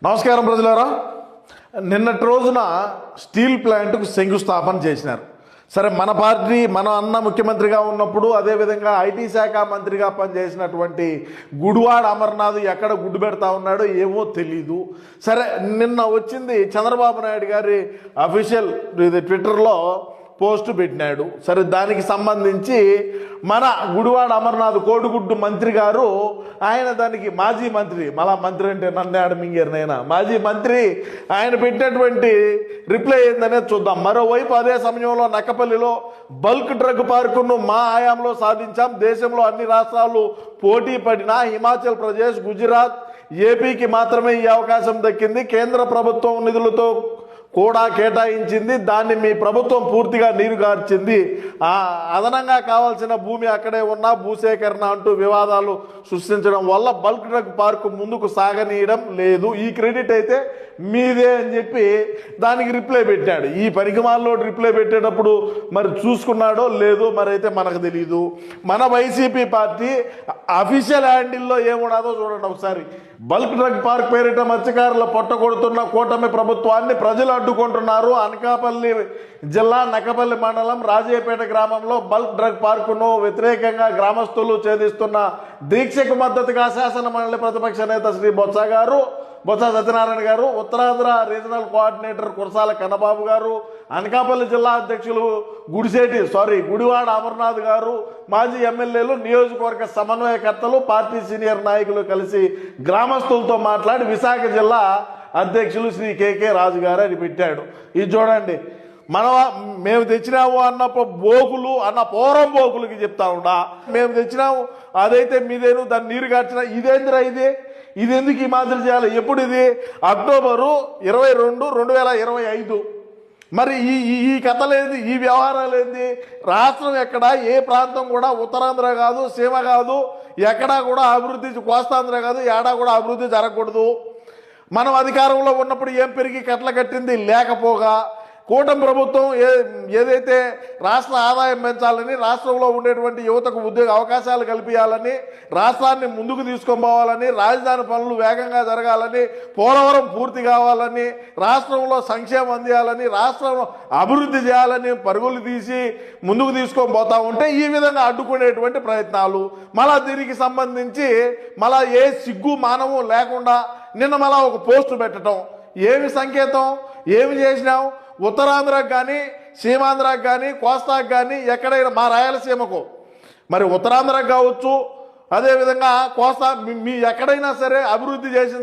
నమస్కారం ప్రజలారా. నిన్నటి రోజున స్టీల్ ప్లాంట్కు శంకుస్థాపన చేసినారు. సరే, మన పార్టీ మన అన్న ముఖ్యమంత్రిగా ఉన్నప్పుడు అదేవిధంగా ఐటీ శాఖ మంత్రిగా పనిచేసినటువంటి గుడివాడ అమర్నాథ్ ఎక్కడ గుడ్డు పెడతా ఉన్నాడో ఏమో తెలీదు. సరే, నిన్న వచ్చింది చంద్రబాబు నాయుడు గారి అఫీషియల్ ట్విట్టర్లో పోస్ట్ పెట్టినాడు. సరే, దానికి సంబంధించి మన గుడివాడ అమర్నాథ్ కోడిగుడ్డు మంత్రి గారు ఆయన దానికి మాజీ మంత్రి, మళ్ళా మంత్రి అంటే నన్నే అడమింగారు మాజీ మంత్రి ఆయన పెట్టినటువంటి రిప్లై ఏందనేది చూద్దాం. మరోవైపు అదే సమయంలో నక్కపల్లిలో బల్క్ డ్రగ్ పార్కును మా హయాంలో సాధించాం. దేశంలో అన్ని రాష్ట్రాలు పోటీ పడినా హిమాచల్ ప్రదేశ్, గుజరాత్, ఏపీకి మాత్రమే ఈ అవకాశం దక్కింది. కేంద్ర ప్రభుత్వం నిధులతో కూడా కేటాయించింది. దాన్ని మీ ప్రభుత్వం పూర్తిగా నీరుగార్చింది. అదనంగా కావాల్సిన భూమి అక్కడే ఉన్న భూసేకరణ అంటూ వివాదాలు సృష్టించడం వల్ల బల్క్ డ్రగ్ పార్కు ముందుకు సాగనీయడం లేదు. ఈ క్రెడిట్ అయితే మీదే అని చెప్పి దానికి రిప్లై పెట్టాడు. ఈ పనికిమాల్లో రిప్లై పెట్టేటప్పుడు మరి చూసుకున్నాడో లేదో మరి అయితే మనకు తెలియదు. మన వైసీపీ పార్టీ అఫీషియల్ హ్యాండిల్లో ఏమున్నదో చూడండి ఒకసారి. బల్క్ డ్రగ్ పార్క్ పేరిట మత్స్యకారుల పొట్టగొడుతున్న కూటమి ప్రభుత్వాన్ని ప్రజలు అడ్డుకుంటున్నారు. అనకాపల్లి జిల్లా నక్కపల్లి మండలం రాజయ్యపేట గ్రామంలో బల్క్ డ్రగ్ పార్కును వ్యతిరేకంగా గ్రామస్తులు ఛేదిస్తున్న దీక్షకు మద్దతుగా శాసన మండలి ప్రతిపక్ష నేత శ్రీ బొత్స సత్యనారాయణ గారు, ఉత్తరాంధ్ర రీజనల్ కోఆర్డినేటర్ కురసాల కన్నబాబు గారు, అనకాపల్లి జిల్లా అధ్యక్షులు గుడివాడ అమర్నాథ్ గారు, మాజీ ఎమ్మెల్యేలు, నియోజకవర్గ సమన్వయకర్తలు, పార్టీ సీనియర్ నాయకులు కలిసి గ్రామస్తులతో మాట్లాడి విశాఖ జిల్లా అధ్యక్షులు శ్రీ కేకే రాజు గారు అని పెట్టాడు. ఇది చూడండి. మేము తెచ్చినాము అన్నప్పుడు బోకులు అన్న పోరం బోకులకి చెప్తా ఉండా, మేము తెచ్చినాము అదైతే మీదేను దాన్ని నీరు కాచిన ఇదేందిరా ఇది ఎందుకు ఈ మాదిరి చేయాలి? ఎప్పుడు ఇది? అక్టోబరు 22, 2025. మరి ఈ కథలేంది? ఈ వ్యవహారాలు ఏంది? రాష్ట్రం ఎక్కడ, ఏ ప్రాంతం కూడా ఉత్తరాంధ్ర కాదు, సీమ కాదు, ఎక్కడా కూడా అభివృద్ధి, కోస్తాంధ్ర కాదు, ఏడా కూడా అభివృద్ధి జరగకూడదు. మనం అధికారంలో ఉన్నప్పుడు ఏం పెరిగి కట్టలు కట్టింది లేకపోగా కూటమి ప్రభుత్వం ఏదైతే రాష్ట్ర ఆదాయం పెంచాలని, రాష్ట్రంలో ఉండేటువంటి యువతకు ఉద్యోగ అవకాశాలు కల్పించాలని, రాష్ట్రాన్ని ముందుకు తీసుకొని పోవాలని, రాజధాని పనులు వేగంగా జరగాలని, పోలవరం పూర్తి కావాలని, రాష్ట్రంలో సంక్షేమం అందియాలని, రాష్ట్రంలో అభివృద్ధి చేయాలని పరుగులు తీసి ముందుకు తీసుకొని పోతా ఉంటే ఈ విధంగా అడ్డుకునేటువంటి ప్రయత్నాలు. మళ్ళా దీనికి సంబంధించి మళ్ళా ఏ సిగ్గు మానవు లేకుండా నిన్న మళ్ళా ఒక పోస్టు పెట్టడం ఏమి సంకేతం? ఏమి చేసినావు? ఉత్తరాంధ్రకు కానీ, సీమాంధ్రకు కానీ, కోస్తాకు కానీ, ఎక్కడైనా మా రాయలసీమకు మరి ఉత్తరాంధ్రకు కావచ్చు, అదేవిధంగా కోస్తా మీ ఎక్కడైనా సరే అభివృద్ధి చేసిన